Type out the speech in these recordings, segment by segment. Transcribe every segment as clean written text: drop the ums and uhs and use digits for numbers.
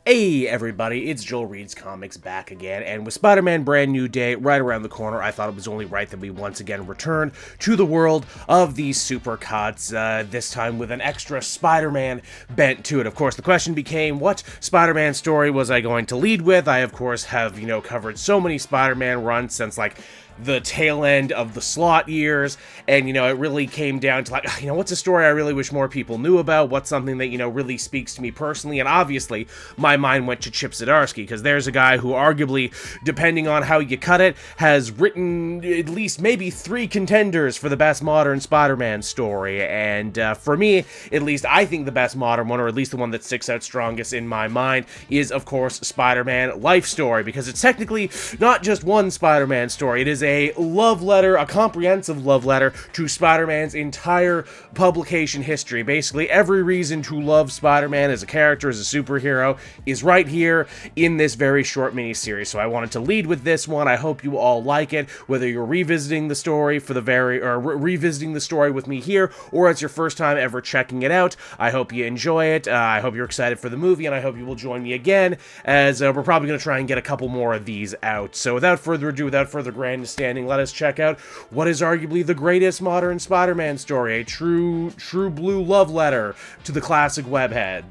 Hey everybody, it's Joel Reed's Comics back again, and with Spider-Man Brand New Day right around the corner, I thought it was only right that we once again returned to the world of these supercuts, this time with an extra Spider-Man bent to it. Of course, the question became, what Spider-Man story was I going to lead with? I, of course, have, covered so many Spider-Man runs since, the tail end of the Slott years, and, it really came down to, what's a story I really wish more people knew about? What's something that, really speaks to me personally? And obviously, my mind went to Chip Zdarsky, because there's a guy who arguably, depending on how you cut it, has written at least maybe 3 contenders for the best modern Spider-Man story, and for me, at least, I think the best modern one, or at least the one that sticks out strongest in my mind, is, of course, Spider-Man Life Story, because it's technically not just one Spider-Man story, it is a love letter, a comprehensive love letter to Spider-Man's entire publication history. Basically, every reason to love Spider-Man as a character, as a superhero, is right here in this very short miniseries. So I wanted to lead with this one. I hope you all like it, whether you're revisiting the story revisiting the story with me here, or it's your first time ever checking it out. I hope you enjoy it. I hope you're excited for the movie, and I hope you will join me again, as we're probably going to try and get a couple more of these out. So without further ado, without further grandstanding, let us check out what is arguably the greatest modern Spider-Man story, a true blue love letter to the classic webhead.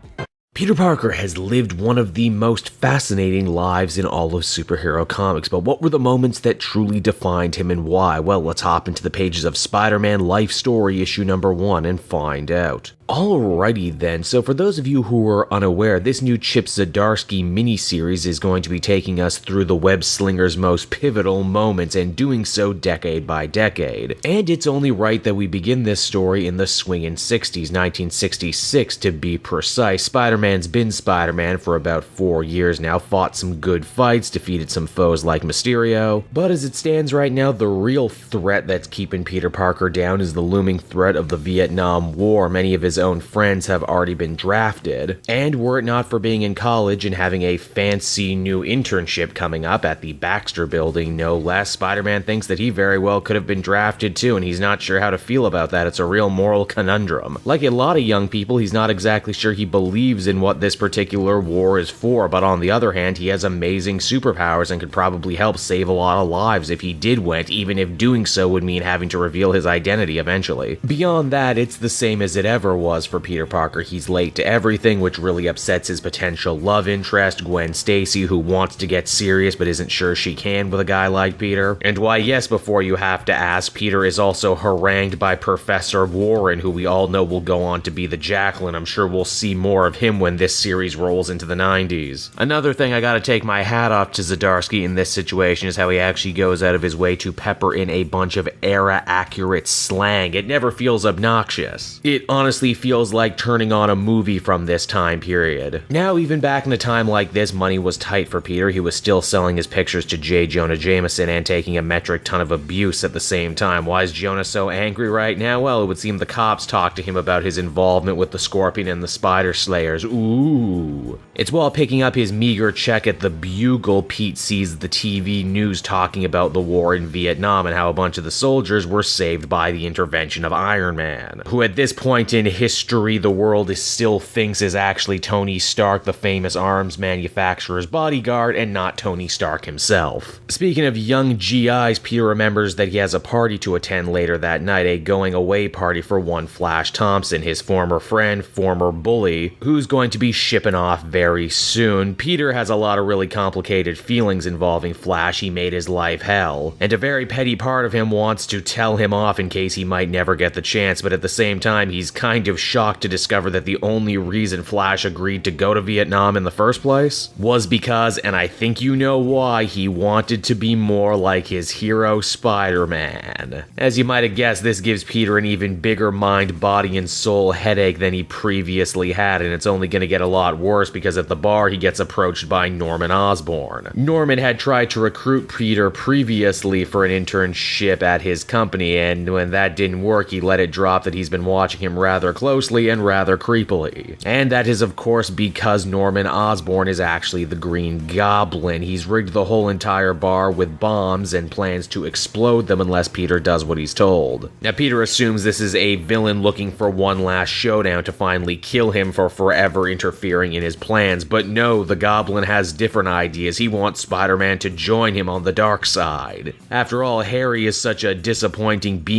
Peter Parker has lived one of the most fascinating lives in all of superhero comics, but what were the moments that truly defined him and why? Well, let's hop into the pages of Spider-Man Life Story issue number 1 and find out. Alrighty then, so for those of you who are unaware, this new Chip Zdarsky miniseries is going to be taking us through the web slinger's most pivotal moments, and doing so decade by decade. And it's only right that we begin this story in the swingin' 60s, 1966 to be precise. Spider-Man's been Spider-Man for about 4 years now, fought some good fights, defeated some foes like Mysterio, but as it stands right now, the real threat that's keeping Peter Parker down is the looming threat of the Vietnam War. Many of his own friends have already been drafted, and were it not for being in college and having a fancy new internship coming up at the Baxter Building, no less, Spider-Man thinks that he very well could have been drafted too, and he's not sure how to feel about that. It's a real moral conundrum. Like a lot of young people, he's not exactly sure he believes in what this particular war is for, but on the other hand, he has amazing superpowers and could probably help save a lot of lives if he did went, even if doing so would mean having to reveal his identity eventually. Beyond that, it's the same as it ever was for Peter Parker. He's late to everything, which really upsets his potential love interest, Gwen Stacy, who wants to get serious but isn't sure she can with a guy like Peter. And why, yes, before you have to ask, Peter is also harangued by Professor Warren, who we all know will go on to be the Jackal, and I'm sure we'll see more of him when this series rolls into the 90s. Another thing I gotta take my hat off to Zdarsky in this situation is how he actually goes out of his way to pepper in a bunch of era-accurate slang. It never feels obnoxious. It honestly feels like turning on a movie from this time period. Now, even back in a time like this, money was tight for Peter. He was still selling his pictures to J. Jonah Jameson and taking a metric ton of abuse at the same time. Why is Jonah so angry right now? Well, it would seem the cops talked to him about his involvement with the Scorpion and the Spider Slayers. Ooh. It's while picking up his meager check at the Bugle, Pete sees the TV news talking about the war in Vietnam and how a bunch of the soldiers were saved by the intervention of Iron Man, who at this point in history the world still thinks is actually Tony Stark, the famous arms manufacturer's bodyguard, and not Tony Stark himself. Speaking of young GIs, Peter remembers that he has a party to attend later that night, a going-away party for one Flash Thompson, his former friend, former bully, who's going to be shipping off very soon. Peter has a lot of really complicated feelings involving Flash. He made his life hell, and a very petty part of him wants to tell him off in case he might never get the chance, but at the same time, he's kind of shocked to discover that the only reason Flash agreed to go to Vietnam in the first place was because, and I think you know why, he wanted to be more like his hero Spider-Man. As you might have guessed, this gives Peter an even bigger mind, body, and soul headache than he previously had, and it's only going to get a lot worse because at the bar he gets approached by Norman Osborn. Norman had tried to recruit Peter previously for an internship at his company, and when that didn't work, he let it drop that he's been watching him rather closely and rather creepily. And that is of course because Norman Osborn is actually the Green Goblin. He's rigged the whole entire bar with bombs and plans to explode them unless Peter does what he's told. Now Peter assumes this is a villain looking for one last showdown to finally kill him for forever interfering in his plan, plans, but no, the Goblin has different ideas. He wants Spider-Man to join him on the dark side. After all, Harry is such a disappointing B-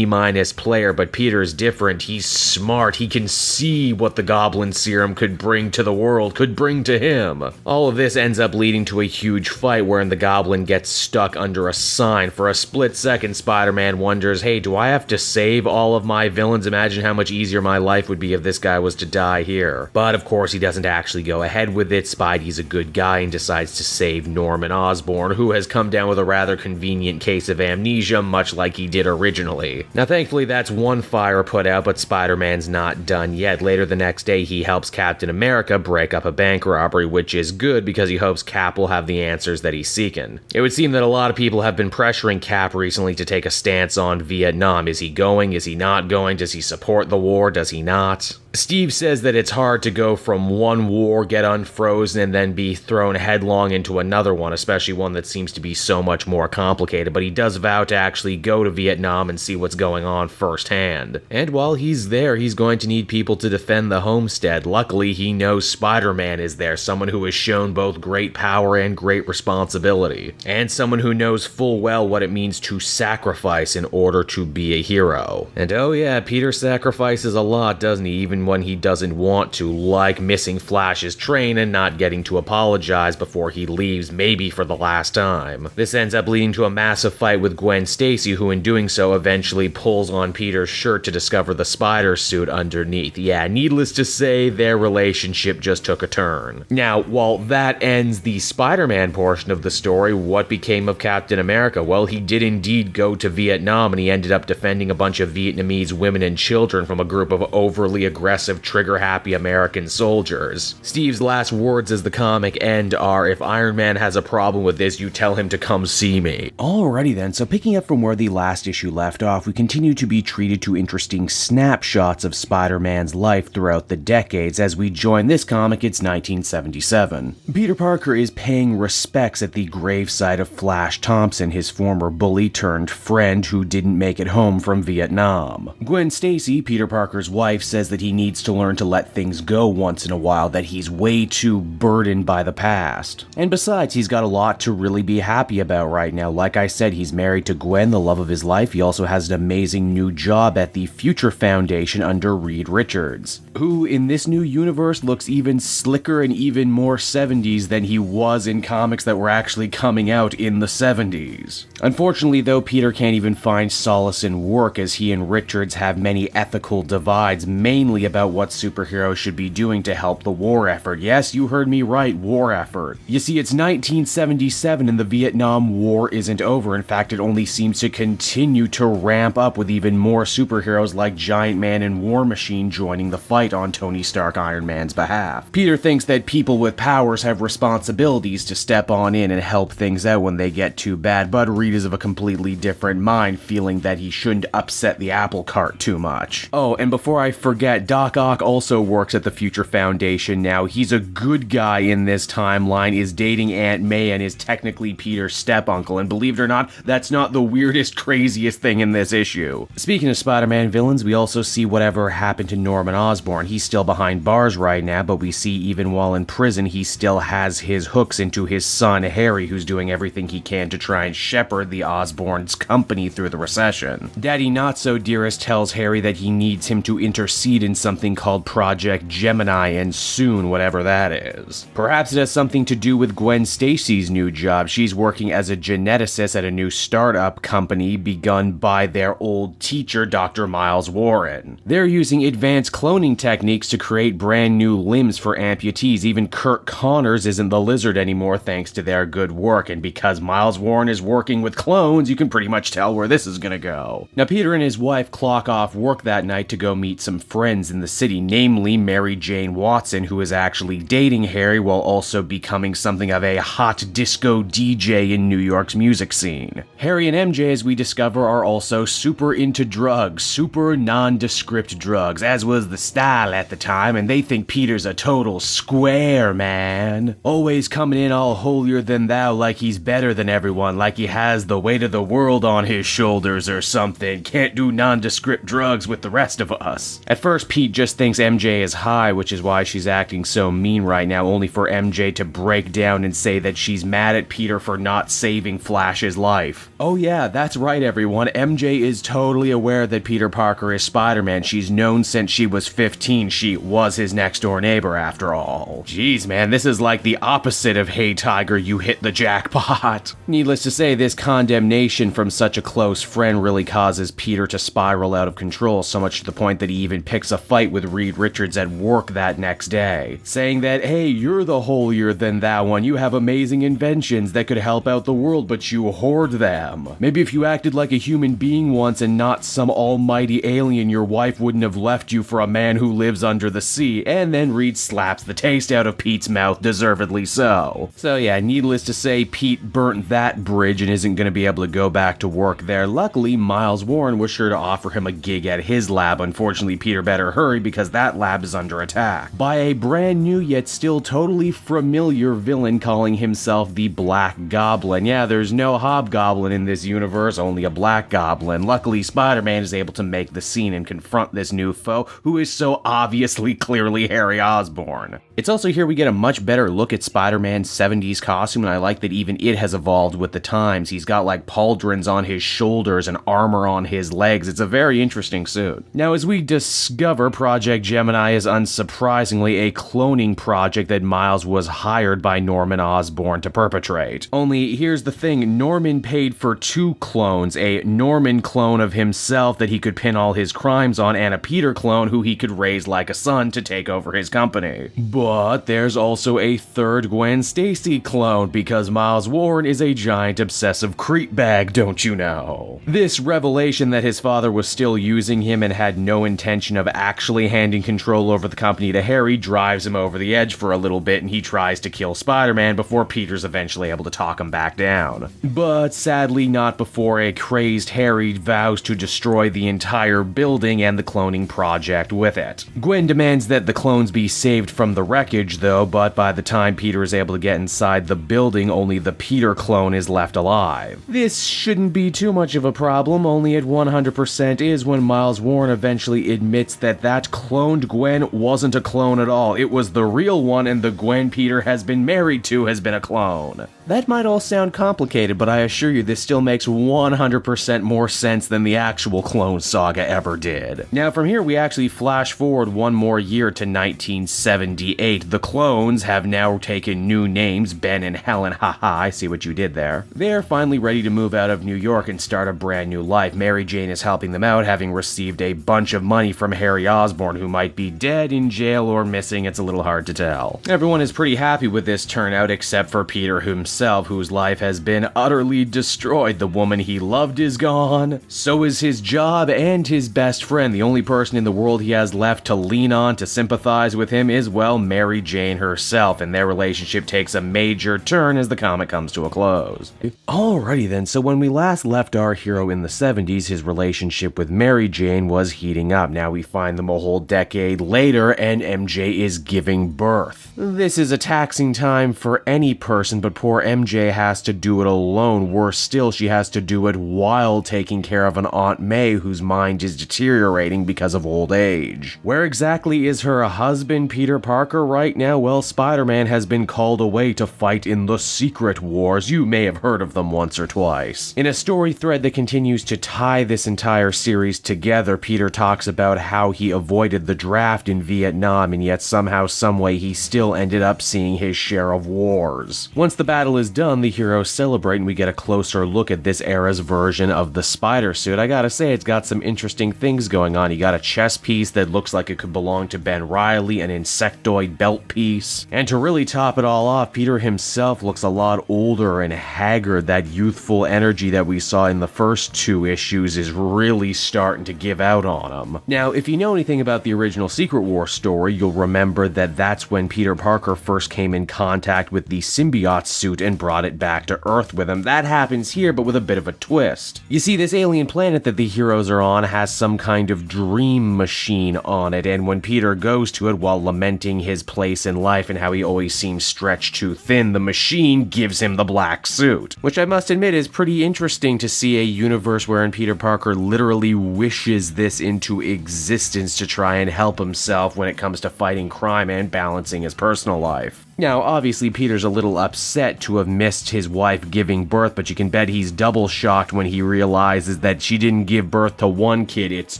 player, but Peter's different. He's smart. He can see what the Goblin Serum could bring to the world, could bring to him. All of this ends up leading to a huge fight wherein the Goblin gets stuck under a sign. For a split second, Spider-Man wonders, hey, do I have to save all of my villains? Imagine how much easier my life would be if this guy was to die here. But of course, he doesn't actually go ahead with it. Spidey's a good guy and decides to save Norman Osborn, who has come down with a rather convenient case of amnesia, much like he did originally. Now, thankfully, that's one fire put out, but Spider-Man's not done yet. Later the next day, he helps Captain America break up a bank robbery, which is good because he hopes Cap will have the answers that he's seeking. It would seem that a lot of people have been pressuring Cap recently to take a stance on Vietnam. Is he going? Is he not going? Does he support the war? Does he not? Steve says that it's hard to go from one war, get unfrozen, and then be thrown headlong into another one, especially one that seems to be so much more complicated, but he does vow to actually go to Vietnam and see what's going on firsthand. And while he's there, he's going to need people to defend the homestead. Luckily, he knows Spider-Man is there, someone who has shown both great power and great responsibility, and someone who knows full well what it means to sacrifice in order to be a hero. And oh yeah, Peter sacrifices a lot, doesn't he? Even when he doesn't want to, like missing Flash's train and not getting to apologize before he leaves, maybe for the last time. This ends up leading to a massive fight with Gwen Stacy, who in doing so eventually pulls on Peter's shirt to discover the spider suit underneath. Yeah, needless to say, their relationship just took a turn. Now, while that ends the Spider-Man portion of the story, what became of Captain America? Well, he did indeed go to Vietnam, and he ended up defending a bunch of Vietnamese women and children from a group of overly aggressive, trigger-happy American soldiers. Steve's last words as the comic end are, if Iron Man has a problem with this, you tell him to come see me. Alrighty then, so picking up from where the last issue left off, we continue to be treated to interesting snapshots of Spider-Man's life throughout the decades. As we join this comic, it's 1977. Peter Parker is paying respects at the gravesite of Flash Thompson, his former bully turned friend who didn't make it home from Vietnam. Gwen Stacy, Peter Parker's wife, says that he needs to learn to let things go once in a while, that he's way too burdened by the past. And besides, he's got a lot to really be happy about right now. Like I said, he's married to Gwen, the love of his life. He also has an amazing new job at the Future Foundation under Reed Richards, who in this new universe looks even slicker and even more 70s than he was in comics that were actually coming out in the 70s. Unfortunately though, Peter can't even find solace in work, as he and Richards have many ethical divides, mainly about what superheroes should be doing to help the war effort. Yes, you heard me right, war effort. You see, it's 1977 and the Vietnam War isn't over. In fact, it only seems to continue to ramp up, with even more superheroes like Giant Man and War Machine joining the fight on Tony Stark Iron Man's behalf. Peter thinks that people with powers have responsibilities to step on in and help things out when they get too bad, but Reed is of a completely different mind, feeling that he shouldn't upset the apple cart too much. Oh, and before I forget, Doc Ock also works at the Future Foundation now. He's a good guy in this timeline, is dating Aunt May, and is technically Peter's step-uncle, and believe it or not, that's not the weirdest, craziest thing in this issue. Speaking of Spider-Man villains, we also see whatever happened to Norman Osborn. He's still behind bars right now, but we see even while in prison, he still has his hooks into his son, Harry, who's doing everything he can to try and shepherd the Osborns' company through the recession. Daddy Not-So-Dearest tells Harry that he needs him to intercede in something called Project Gemini, and soon, whatever that is. Perhaps it has something to do with Gwen Stacy's new job. She's working as a geneticist at a new startup company begun by their old teacher, Dr. Miles Warren. They're using advanced cloning techniques to create brand new limbs for amputees. Even Kirk Connors isn't the Lizard anymore thanks to their good work, and because Miles Warren is working with clones, you can pretty much tell where this is gonna go. Now, Peter and his wife clock off work that night to go meet some friends in the city, namely Mary Jane Watson, who is actually dating Harry while also becoming something of a hot disco DJ in New York's music scene. Harry and MJ, as we discover, are also super into drugs, super nondescript drugs, as was the style at the time, and they think Peter's a total square, man. Always coming in all holier than thou, like he's better than everyone, like he has the weight of the world on his shoulders or something, can't do nondescript drugs with the rest of us. At first, Pete Pete just thinks MJ is high, which is why she's acting so mean right now, only for MJ to break down and say that she's mad at Peter for not saving Flash's life. Oh yeah, that's right everyone, MJ is totally aware that Peter Parker is Spider-Man. She's known since she was 15. She was his next door neighbor after all. Jeez man, this is like the opposite of hey Tiger, you hit the jackpot. Needless to say, this condemnation from such a close friend really causes Peter to spiral out of control, so much to the point that he even picks a fight with Reed Richards at work that next day, saying that, hey, you're the holier than thou one, you have amazing inventions that could help out the world, but you hoard them. Maybe if you acted like a human being once and not some almighty alien, your wife wouldn't have left you for a man who lives under the sea. And then Reed slaps the taste out of Pete's mouth, deservedly so. So yeah, needless to say, Pete burnt that bridge and isn't going to be able to go back to work there. Luckily, Miles Warren was sure to offer him a gig at his lab. Unfortunately, Peter better hurry because that lab is under attack by a brand new yet still totally familiar villain calling himself the Black Goblin. Yeah, there's no Hobgoblin in this universe, only a Black Goblin. Luckily, Spider-Man is able to make the scene and confront this new foe, who is so obviously clearly Harry Osborn. It's also here we get a much better look at Spider-Man's 70s costume, and I like that even it has evolved with the times. He's got like pauldrons on his shoulders and armor on his legs. It's a very interesting suit. Now, as we discover, Project Gemini is unsurprisingly a cloning project that Miles was hired by Norman Osborn to perpetrate. Only here's the thing, Norman paid for 2 clones, a Norman clone of himself that he could pin all his crimes on, and a Peter clone who he could raise like a son to take over his company. But there's also a 3rd Gwen Stacy clone, because Miles Warren is a giant obsessive creep bag, don't you know? This revelation that his father was still using him and had no intention of actually handing control over the company to Harry drives him over the edge for a little bit, and he tries to kill Spider-Man before Peter's eventually able to talk him back down. But sadly not before a crazed Harry vows to destroy the entire building and the cloning project with it. Gwen demands that the clones be saved from the wreckage though, but by the time Peter is able to get inside the building, only the Peter clone is left alive. This shouldn't be too much of a problem, only at 100% is when Miles Warren eventually admits that that cloned Gwen wasn't a clone at all. It was the real one, and the Gwen Peter has been married to has been a clone. That might all sound complicated, but I assure you this still makes 100% more sense than the actual clone saga ever did. Now from here we actually flash forward one more year to 1978. The clones have now taken new names, Ben and Helen, haha, I see what you did there. They're finally ready to move out of New York and start a brand new life. Mary Jane is helping them out, having received a bunch of money from Harry Osborn, who might be dead, in jail, or missing. It's a little hard to tell. Everyone is pretty happy with this turnout except for Peter himself, whose life has been utterly destroyed. The woman he loved is gone. So is his job and his best friend. The only person in the world he has left to lean on to sympathize with him is, well, Mary Jane herself, and their relationship takes a major turn as the comic comes to a close. Alrighty then, so when we last left our hero in the 70s, his relationship with Mary Jane was heating up. Now we find them a whole decade later, and MJ is giving birth. This is a taxing time for any person, but poor MJ has to do it alone. Worse still, she has to do it while taking care of an Aunt May whose mind is deteriorating because of old age. Where exactly is her husband, Peter Parker, right now? Well, Spider-Man has been called away to fight in the Secret Wars. You may have heard of them once or twice. In a story thread that continues to tie this entire series together, Peter talks about how he avoided the draft in Vietnam, and yet somehow, someway, he still ended up seeing his share of wars. Once the battle is done, the heroes celebrate, and we get a closer look at this era's version of the spider suit. I gotta say, it's got some interesting things going on. You got a chest piece that looks like it could belong to Ben Reilly, an insectoid belt piece. And to really top it all off, Peter himself looks a lot older and haggard. That youthful energy that we saw in the first 2 issues is really starting to give out on him. Now, if you know anything about the original Secret War story, you'll remember that that's when Peter Parker first came in contact with the symbiote suit and brought it back to Earth with him. That happens here, but with a bit of a twist. You see, this alien planet that the heroes are on has some kind of dream machine on it, and when Peter goes to it while lamenting his place in life and how he always seems stretched too thin, the machine gives him the black suit. Which I must admit is pretty interesting to see a universe wherein Peter Parker literally wishes this into existence means to try and help himself when it comes to fighting crime and balancing his personal life. Now, obviously, Peter's a little upset to have missed his wife giving birth, but you can bet he's double shocked when he realizes that she didn't give birth to one kid, it's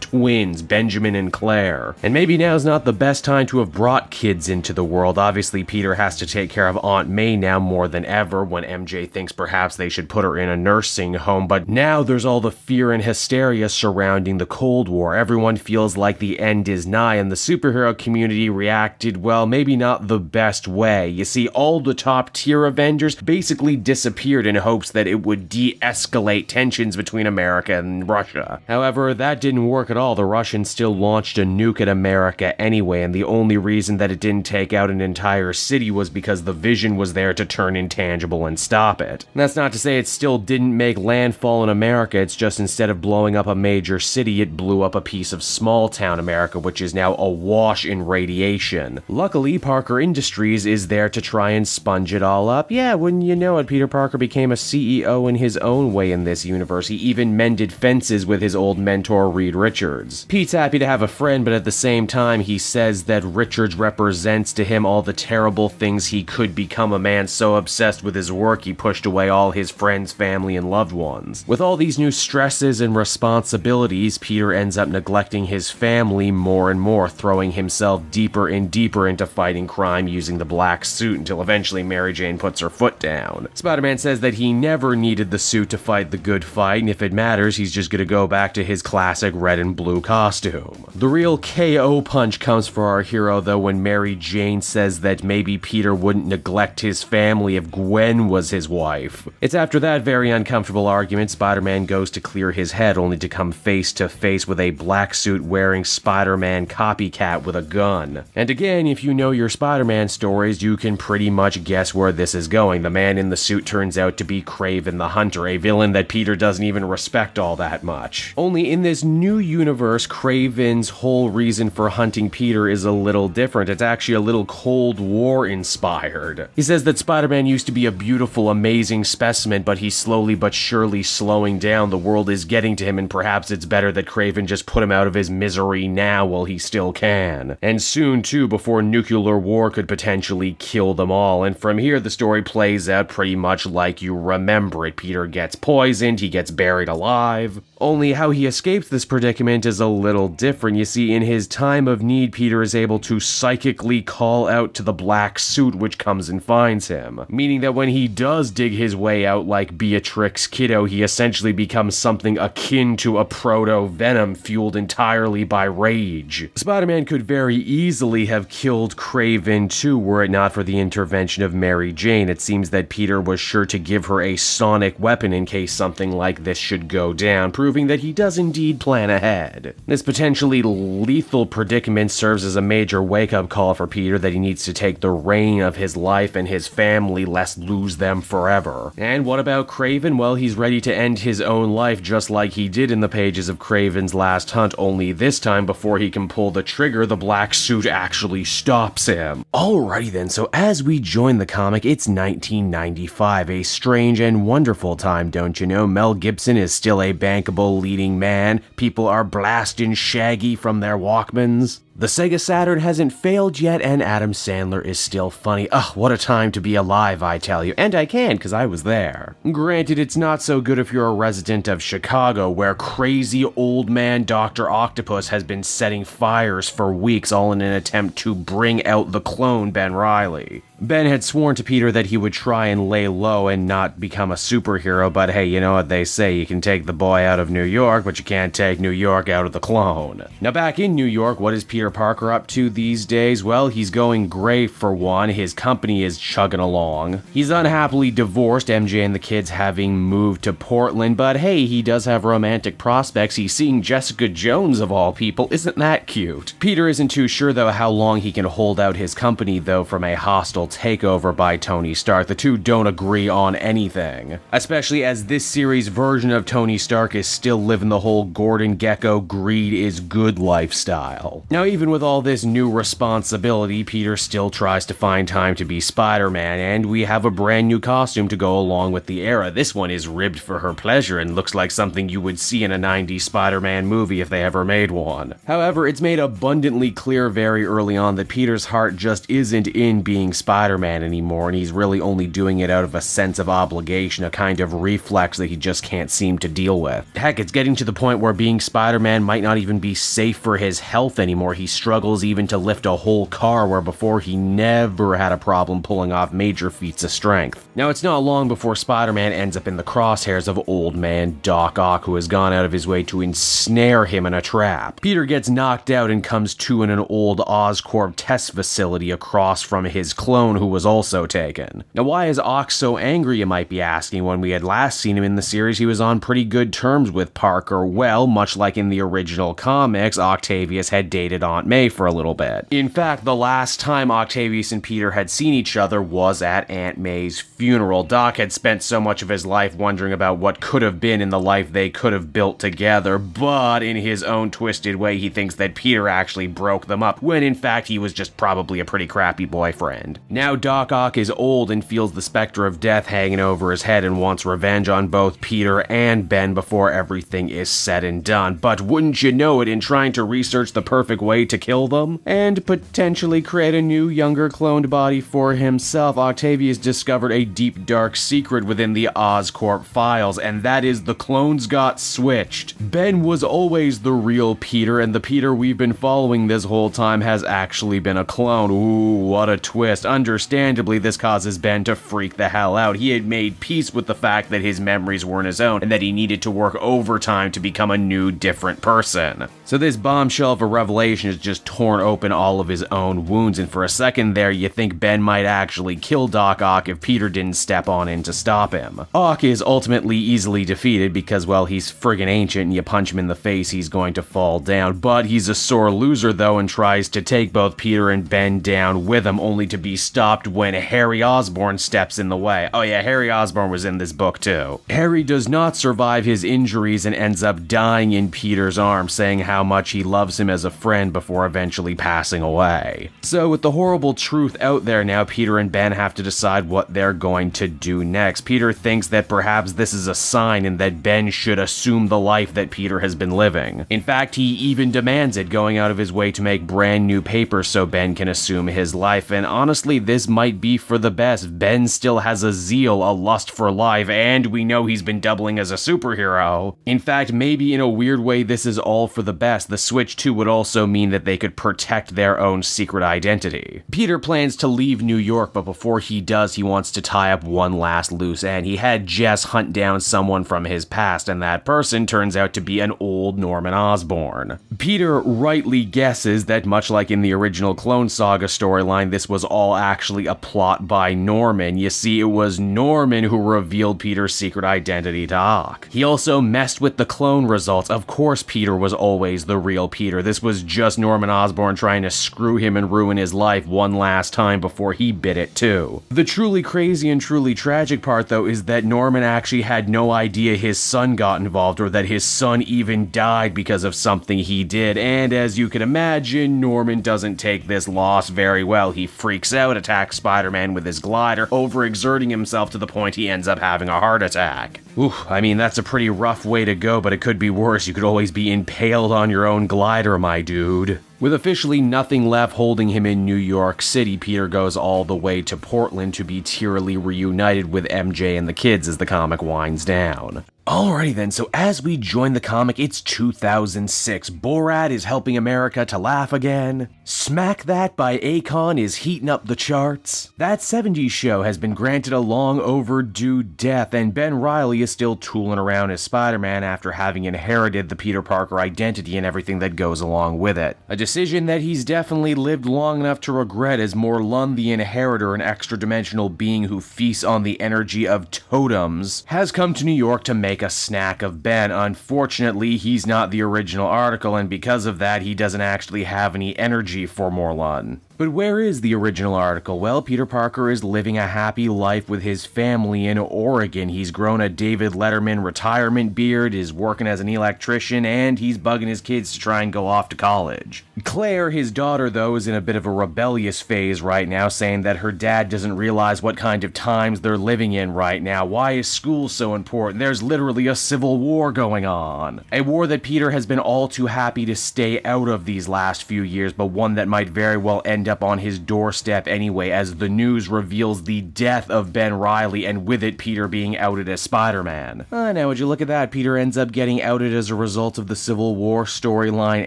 twins, Benjamin and Claire. And maybe now's not the best time to have brought kids into the world. Obviously, Peter has to take care of Aunt May now more than ever, when MJ thinks perhaps they should put her in a nursing home, but now there's all the fear and hysteria surrounding the Cold War. Everyone feels like the end is nigh, and the superhero community reacted, well, maybe not the best way. You see, all the top-tier Avengers basically disappeared in hopes that it would de-escalate tensions between America and Russia. However, that didn't work at all. The Russians still launched a nuke at America anyway, and the only reason that it didn't take out an entire city was because the Vision was there to turn intangible and stop it. And that's not to say it still didn't make landfall in America, it's just instead of blowing up a major city, it blew up a piece of small-town America, which is now awash in radiation. Luckily, Parker Industries is there to try and sponge it all up. Yeah, wouldn't you know it, Peter Parker became a CEO in his own way in this universe. He even mended fences with his old mentor, Reed Richards. Pete's happy to have a friend, but at the same time, he says that Richards represents to him all the terrible things he could become, a man so obsessed with his work he pushed away all his friends, family, and loved ones. With all these new stresses and responsibilities, Peter ends up neglecting his family more and more, throwing himself deeper and deeper into fighting crime using the black suit until eventually Mary Jane puts her foot down. Spider-Man says that he never needed the suit to fight the good fight, and if it matters, he's just gonna go back to his classic red and blue costume. The real KO punch comes for our hero, though, when Mary Jane says that maybe Peter wouldn't neglect his family if Gwen was his wife. It's after that very uncomfortable argument, Spider-Man goes to clear his head, only to come face to face with a black suit wearing Spider-Man copycat with a gun. And again, if you know your Spider-Man stories, you can pretty much guess where this is going. The man in the suit turns out to be Kraven the Hunter, a villain that Peter doesn't even respect all that much. Only in this new universe, Kraven's whole reason for hunting Peter is a little different. It's actually a little Cold War inspired. He says that Spider-Man used to be a beautiful, amazing specimen, but he's slowly but surely slowing down. The world is getting to him, and perhaps it's better that Kraven just put him out of his misery now while he still can. And soon, too, before nuclear war could potentially kill them all. And from here, the story plays out pretty much like you remember it. Peter gets poisoned, he gets buried alive. Only how he escapes this predicament is a little different. You see, in his time of need, Peter is able to psychically call out to the black suit, which comes and finds him. Meaning that when he does dig his way out like Beatrix Kiddo, he essentially becomes something akin to a proto-Venom fueled entirely by rage. Spider-Man could very easily have killed Kraven too, were it not for the intervention of Mary Jane. It seems that Peter was sure to give her a sonic weapon in case something like this should go down, proving that he does indeed plan ahead. This potentially lethal predicament serves as a major wake-up call for Peter that he needs to take the reign of his life and his family, lest lose them forever. And what about Kraven? Well, he's ready to end his own life just like he did in the pages of Kraven's Last Hunt, only this time before he can pull the trigger, the black suit actually stops him. Alrighty then, so as we join the comic, it's 1995, a strange and wonderful time, don't you know? Mel Gibson is still a bankable leading man. People are blasting Shaggy from their Walkmans. The Sega Saturn hasn't failed yet, and Adam Sandler is still funny. Ugh, what a time to be alive, I tell you. And I can, because I was there. Granted, it's not so good if you're a resident of Chicago, where crazy old man Dr. Octopus has been setting fires for weeks, all in an attempt to bring out the clone Ben Reilly. Ben had sworn to Peter that he would try and lay low and not become a superhero, but hey, you know what they say, you can take the boy out of New York, but you can't take New York out of the clone. Now back in New York, what is Peter Parker up to these days? Well, he's going great for one, his company is chugging along. He's unhappily divorced, MJ and the kids having moved to Portland, but hey, he does have romantic prospects. He's seeing Jessica Jones of all people, isn't that cute? Peter isn't too sure though how long he can hold out his company though from a hostile potential takeover by Tony Stark. The two don't agree on anything, especially as this series' version of Tony Stark is still living the whole Gordon Gekko greed is good lifestyle. Now, even with all this new responsibility, Peter still tries to find time to be Spider-Man, and we have a brand new costume to go along with the era. This one is ribbed for her pleasure and looks like something you would see in a 90s Spider-Man movie if they ever made one. However, it's made abundantly clear very early on that Peter's heart just isn't in being Spider-Man anymore, and he's really only doing it out of a sense of obligation, a kind of reflex that he just can't seem to deal with. Heck, it's getting to the point where being Spider-Man might not even be safe for his health anymore. He struggles even to lift a whole car, where before he never had a problem pulling off major feats of strength. Now, it's not long before Spider-Man ends up in the crosshairs of old man Doc Ock, who has gone out of his way to ensnare him in a trap. Peter gets knocked out and comes to in an old Oscorp test facility across from his clone, who was also taken. Now, why is Ock so angry, you might be asking? When we had last seen him in the series, he was on pretty good terms with Parker. Well, much like in the original comics, Octavius had dated Aunt May for a little bit. In fact, the last time Octavius and Peter had seen each other was at Aunt May's funeral. Doc had spent so much of his life wondering about what could have been in the life they could have built together, but in his own twisted way, he thinks that Peter actually broke them up, when in fact he was just probably a pretty crappy boyfriend. Now Doc Ock is old and feels the specter of death hanging over his head and wants revenge on both Peter and Ben before everything is said and done. But wouldn't you know it, in trying to research the perfect way to kill them and potentially create a new, younger cloned body for himself, Octavius discovered a deep, dark secret within the Oscorp files, and that is the clones got switched. Ben was always the real Peter, and the Peter we've been following this whole time has actually been a clone. Ooh, what a twist. Understandably, this causes Ben to freak the hell out. He had made peace with the fact that his memories weren't his own, and that he needed to work overtime to become a new, different person. So this bombshell of a revelation has just torn open all of his own wounds, and for a second there, you think Ben might actually kill Doc Ock if Peter didn't step on in to stop him. Ock is ultimately easily defeated because, well, he's friggin' ancient, and you punch him in the face, he's going to fall down. But he's a sore loser, though, and tries to take both Peter and Ben down with him, only to be stopped when Harry Osborn steps in the way. Oh yeah, Harry Osborn was in this book too. Harry does not survive his injuries and ends up dying in Peter's arms, saying how much he loves him as a friend before eventually passing away. So with the horrible truth out there now, Peter and Ben have to decide what they're going to do next. Peter thinks that perhaps this is a sign and that Ben should assume the life that Peter has been living. In fact, he even demands it, going out of his way to make brand new papers so Ben can assume his life, and honestly, this might be for the best. Ben still has a zeal, a lust for life, and we know he's been doubling as a superhero. In fact, maybe in a weird way, this is all for the best. The switch too would also mean that they could protect their own secret identity. Peter plans to leave New York, but before he does, he wants to tie up one last loose end. He had Jess hunt down someone from his past, and that person turns out to be an old Norman Osborn. Peter rightly guesses that, much like in the original Clone Saga storyline, this was all actually a plot by Norman. You see, it was Norman who revealed Peter's secret identity to Ock. He also messed with the clone results. Of course, Peter was always the real Peter. This was just Norman Osborn trying to screw him and ruin his life one last time before he bit it too. The truly crazy and truly tragic part, though, is that Norman actually had no idea his son got involved, or that his son even died because of something he did, and as you can imagine, Norman doesn't take this loss very well. He freaks out, attacks Spider-Man with his glider, overexerting himself to the point he ends up having a heart attack. Oof, I mean, that's a pretty rough way to go, but it could be worse. You could always be impaled on your own glider, my dude. With officially nothing left holding him in New York City, Peter goes all the way to Portland to be tearily reunited with MJ and the kids as the comic winds down. Alrighty then, so as we join the comic, it's 2006. Borat is helping America to laugh again. Smack That by Akon is heating up the charts. That 70s show has been granted a long overdue death, and Ben Reilly is still tooling around as Spider-Man after having inherited the Peter Parker identity and everything that goes along with it. A decision that he's definitely lived long enough to regret, as Morlun the Inheritor, an extra-dimensional being who feasts on the energy of totems, has come to New York to make a snack of Ben. Unfortunately, he's not the original article, and because of that, he doesn't actually have any energy for Morlun. But where is the original article? Well, Peter Parker is living a happy life with his family in Oregon. He's grown a David Letterman retirement beard, is working as an electrician, and he's bugging his kids to try and go off to college. Claire, his daughter, though, is in a bit of a rebellious phase right now, saying that her dad doesn't realize what kind of times they're living in right now. Why is school so important? There's literally a civil war going on. A war that Peter has been all too happy to stay out of these last few years, but one that might very well end up on his doorstep anyway, as the news reveals the death of Ben Reilly, and with it, Peter being outed as Spider-Man. Now would you look at that, Peter ends up getting outed as a result of the Civil War storyline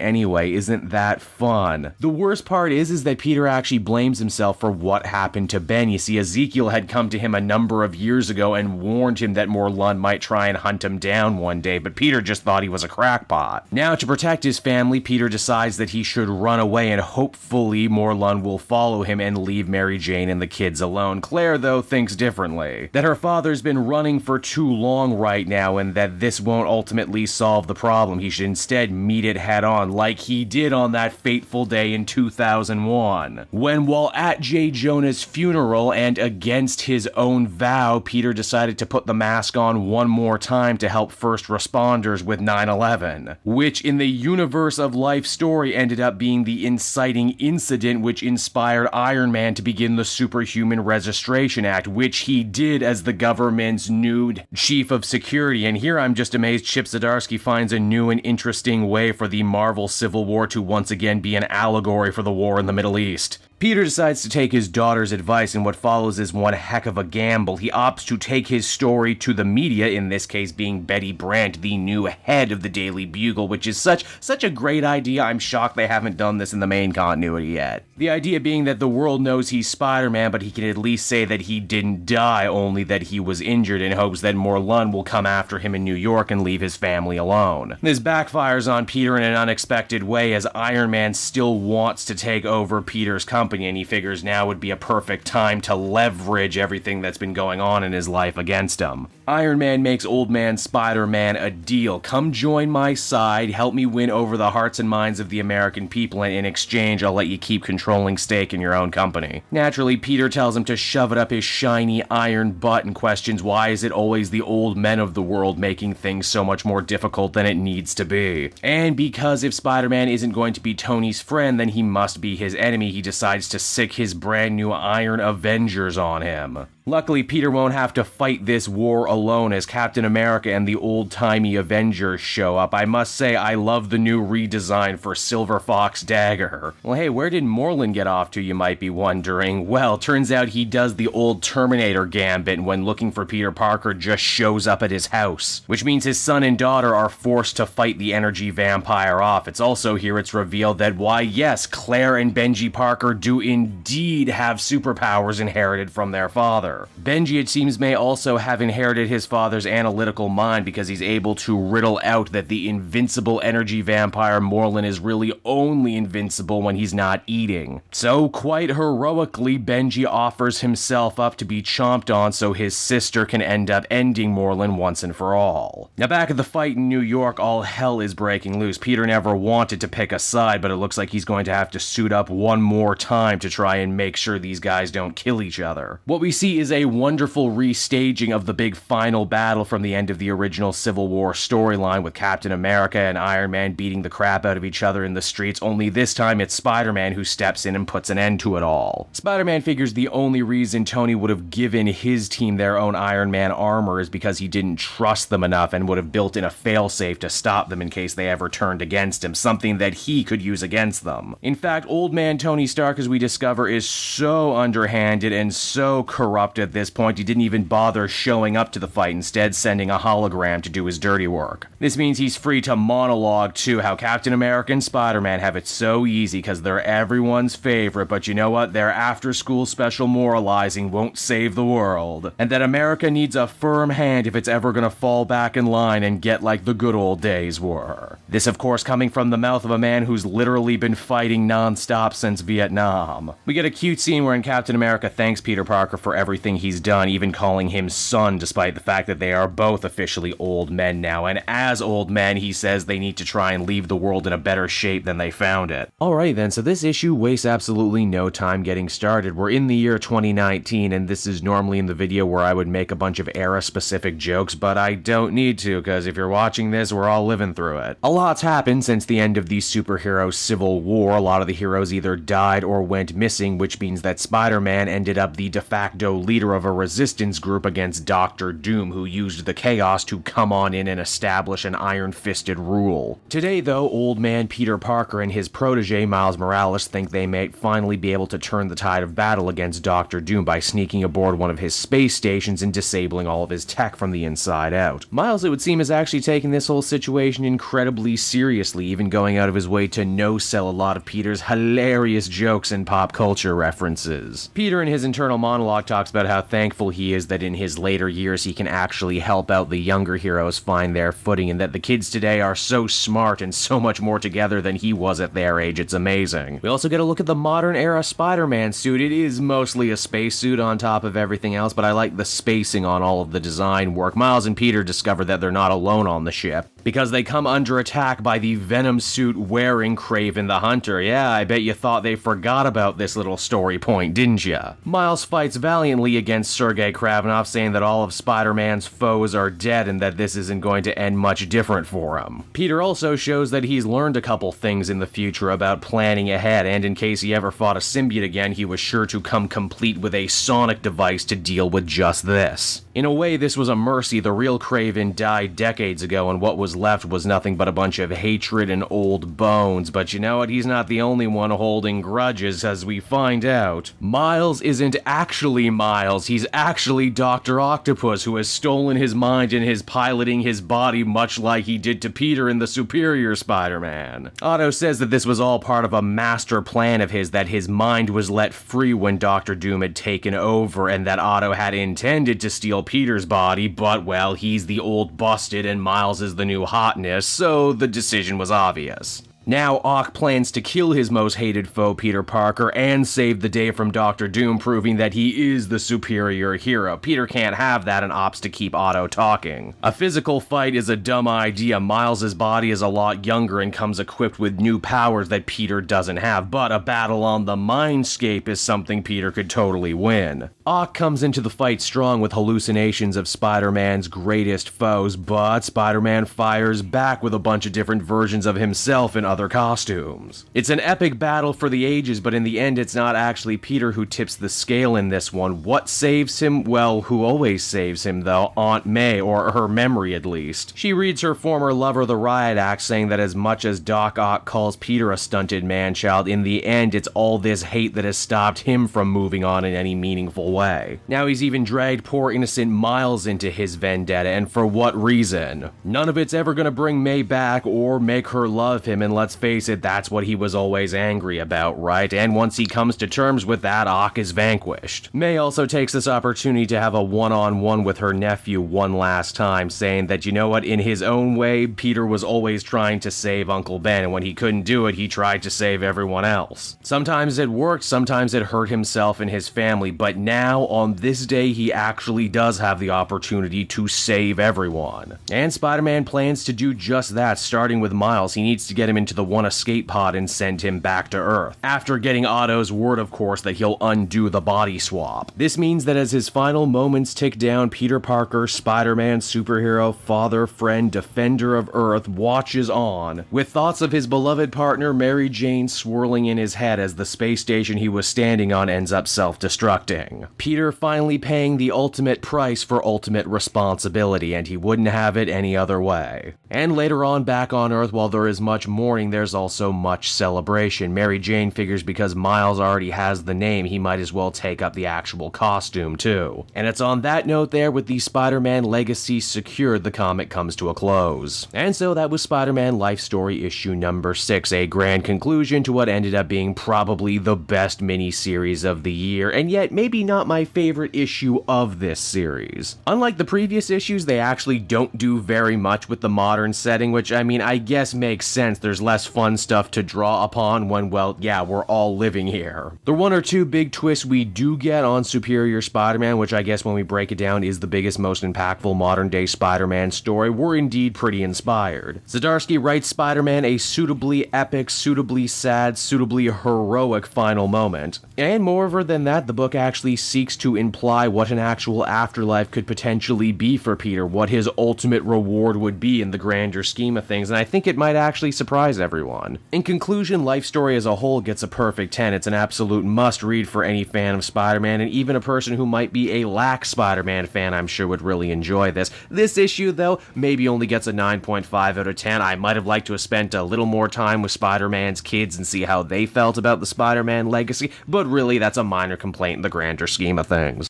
anyway. Isn't that fun? The worst part is that Peter actually blames himself for what happened to Ben. You see, Ezekiel had come to him a number of years ago and warned him that Morlun might try and hunt him down one day, but Peter just thought he was a crackpot. Now, to protect his family, Peter decides that he should run away, and hopefully Morlun will follow him and leave Mary Jane and the kids alone. Claire, though, thinks differently. That her father's been running for too long right now, and that this won't ultimately solve the problem. He should instead meet it head on, like he did on that fateful day in 2001, when, while at J. Jonah's funeral and against his own vow, Peter decided to put the mask on one more time to help first responders with 9/11, which in the universe of life story ended up being the inciting incident which inspired Iron Man to begin the Superhuman Registration Act, which he did as the government's new chief of security. And here I'm just amazed Chip Zdarsky finds a new and interesting way for the Marvel Civil War to once again be an allegory for the war in the Middle East. Peter decides to take his daughter's advice, and what follows is one heck of a gamble. He opts to take his story to the media, in this case being Betty Brant, the new head of the Daily Bugle, which is such a great idea. I'm shocked they haven't done this in the main continuity yet. The idea being that the world knows he's Spider-Man, but he can at least say that he didn't die, only that he was injured, in hopes that Morlun will come after him in New York and leave his family alone. This backfires on Peter in an unexpected way, as Iron Man still wants to take over Peter's company, and he figures now would be a perfect time to leverage everything that's been going on in his life against him. Iron Man makes Old Man Spider-Man a deal. Come join my side, help me win over the hearts and minds of the American people, and in exchange I'll let you keep controlling stake in your own company. Naturally, Peter tells him to shove it up his shiny iron butt and questions why is it always the old men of the world making things so much more difficult than it needs to be. And because if Spider-Man isn't going to be Tony's friend, then he must be his enemy, he decides to sick his brand new Iron Avengers on him. Luckily, Peter won't have to fight this war alone, as Captain America and the old-timey Avengers show up. I must say, I love the new redesign for Silver Fox Dagger. Well, hey, where did Morlun get off to, you might be wondering? Well, turns out he does the old Terminator gambit, and when looking for Peter Parker, just shows up at his house, which means his son and daughter are forced to fight the energy vampire off. It's also here it's revealed that, why yes, Claire and Benji Parker do indeed have superpowers inherited from their father. Benji, it seems, may also have inherited his father's analytical mind, because he's able to riddle out that the invincible energy vampire Morlun is really only invincible when he's not eating. So, quite heroically, Benji offers himself up to be chomped on so his sister can end up ending Morlun once and for all. Now, back at the fight in New York, all hell is breaking loose. Peter never wanted to pick a side, but it looks like he's going to have to suit up one more time to try and make sure these guys don't kill each other. What we see is a wonderful restaging of the big final battle from the end of the original Civil War storyline, with Captain America and Iron Man beating the crap out of each other in the streets, only this time it's Spider-Man who steps in and puts an end to it all. Spider-Man figures the only reason Tony would have given his team their own Iron Man armor is because he didn't trust them enough and would have built in a failsafe to stop them in case they ever turned against him, something that he could use against them. In fact, old man Tony Stark, as we discover, is so underhanded and so corrupt at this point, he didn't even bother showing up to the fight, instead sending a hologram to do his dirty work. This means he's free to monologue too, how Captain America and Spider-Man have it so easy because they're everyone's favorite, but you know what, their after-school special moralizing won't save the world, and that America needs a firm hand if it's ever gonna fall back in line and get like the good old days were. This, of course, coming from the mouth of a man who's literally been fighting non-stop since Vietnam. mom. We get a cute scene wherein Captain America thanks Peter Parker for everything he's done, even calling him son, despite the fact that they are both officially old men now, and as old men, he says they need to try and leave the world in a better shape than they found it. Alright then, so this issue wastes absolutely no time getting started. We're in the year 2019, and this is normally in the video where I would make a bunch of era-specific jokes, but I don't need to, because if you're watching this, we're all living through it. A lot's happened since the end of the superhero civil war. A lot of the heroes either died or went missing, which means that Spider-Man ended up the de facto leader of a resistance group against Doctor Doom, who used the chaos to come on in and establish an iron-fisted rule. Today, though, old man Peter Parker and his protege Miles Morales think they may finally be able to turn the tide of battle against Doctor Doom by sneaking aboard one of his space stations and disabling all of his tech from the inside out. Miles, it would seem, is actually taking this whole situation incredibly seriously, even going out of his way to no-sell a lot of Peter's hilarious jokes and pop culture references. Peter in his internal monologue talks about how thankful he is that in his later years he can actually help out the younger heroes find their footing, and that the kids today are so smart and so much more together than he was at their age. It's amazing. We also get a look at the modern era Spider-Man suit. It is mostly a spacesuit on top of everything else, but I like the spacing on all of the design work. Miles and Peter discover that they're not alone on the ship, because they come under attack by the Venom suit wearing Kraven the Hunter. Yeah, I bet you thought they forgot about this little story point, didn't ya? Miles fights valiantly against Sergei Kravinoff, saying that all of Spider-Man's foes are dead and that this isn't going to end much different for him. Peter also shows that he's learned a couple things in the future about planning ahead, and in case he ever fought a symbiote again, he was sure to come complete with a sonic device to deal with just this. In a way, this was a mercy. The real Kraven died decades ago, and what was left was nothing but a bunch of hatred and old bones. But you know what? He's not the only one holding grudges, as we find out. Miles isn't actually Miles. He's actually Dr. Octopus, who has stolen his mind and is piloting his body much like he did to Peter in the Superior Spider-Man. Otto says that this was all part of a master plan of his, that his mind was let free when Dr. Doom had taken over, and that Otto had intended to steal Peter's body, but, well, he's the old busted and Miles is the new hotness, so the decision was obvious. Now, Ock plans to kill his most hated foe, Peter Parker, and save the day from Dr. Doom, proving that he is the superior hero. Peter can't have that and opts to keep Otto talking. A physical fight is a dumb idea. Miles' body is a lot younger and comes equipped with new powers that Peter doesn't have, but a battle on the mindscape is something Peter could totally win. Ock comes into the fight strong with hallucinations of Spider-Man's greatest foes, but Spider-Man fires back with a bunch of different versions of himself in other costumes. It's an epic battle for the ages, but in the end it's not actually Peter who tips the scale in this one. What saves him? Well, who always saves him though? Aunt May, or her memory at least. She reads her former lover the riot act, saying that as much as Doc Ock calls Peter a stunted man-child, in the end it's all this hate that has stopped him from moving on in any meaningful way. Now he's even dragged poor innocent Miles into his vendetta, and for what reason? None of it's ever gonna bring May back or make her love him, and let's face it, that's what he was always angry about, right? And once he comes to terms with that, Ock is vanquished. May also takes this opportunity to have a one-on-one with her nephew one last time, saying that, you know what, in his own way, Peter was always trying to save Uncle Ben, and when he couldn't do it, he tried to save everyone else. Sometimes it worked, sometimes it hurt himself and his family, but now, on this day, he actually does have the opportunity to save everyone. And Spider-Man plans to do just that, starting with Miles. He needs to get him into the one escape pod and send him back to Earth. After getting Otto's word, of course, that he'll undo the body swap. This means that as his final moments tick down, Peter Parker, Spider-Man, superhero, father, friend, defender of Earth, watches on, with thoughts of his beloved partner Mary Jane swirling in his head as the space station he was standing on ends up self-destructing. Peter finally paying the ultimate price for ultimate responsibility, and he wouldn't have it any other way. And later on, back on Earth, while there is much mourning, there's also much celebration. Mary Jane figures because Miles already has the name, he might as well take up the actual costume too. And it's on that note there, with the Spider-Man legacy secured, the comic comes to a close. And so that was Spider-Man Life Story issue number 6, a grand conclusion to what ended up being probably the best miniseries of the year, and yet maybe not my favorite issue of this series. Unlike the previous issues, they actually don't do very much with the modern setting, which, I mean, I guess makes sense. There's less fun stuff to draw upon when, well, yeah, we're all living here. The one or two big twists we do get on Superior Spider-Man, which I guess when we break it down is the biggest, most impactful modern-day Spider-Man story, were indeed pretty inspired. Zdarsky writes Spider-Man a suitably epic, suitably sad, suitably heroic final moment. And moreover than that, the book actually seeks to imply what an actual afterlife could potentially be for Peter, what his ultimate reward would be in the grander scheme of things, and I think it might actually surprise everyone. In conclusion, Life Story as a whole gets a perfect 10. It's an absolute must-read for any fan of Spider-Man, and even a person who might be a lax Spider-Man fan I'm sure would really enjoy this. This issue, though, maybe only gets a 9.5 out of 10. I might have liked to have spent a little more time with Spider-Man's kids and see how they felt about the Spider-Man legacy, but really that's a minor complaint in the grander scheme of things.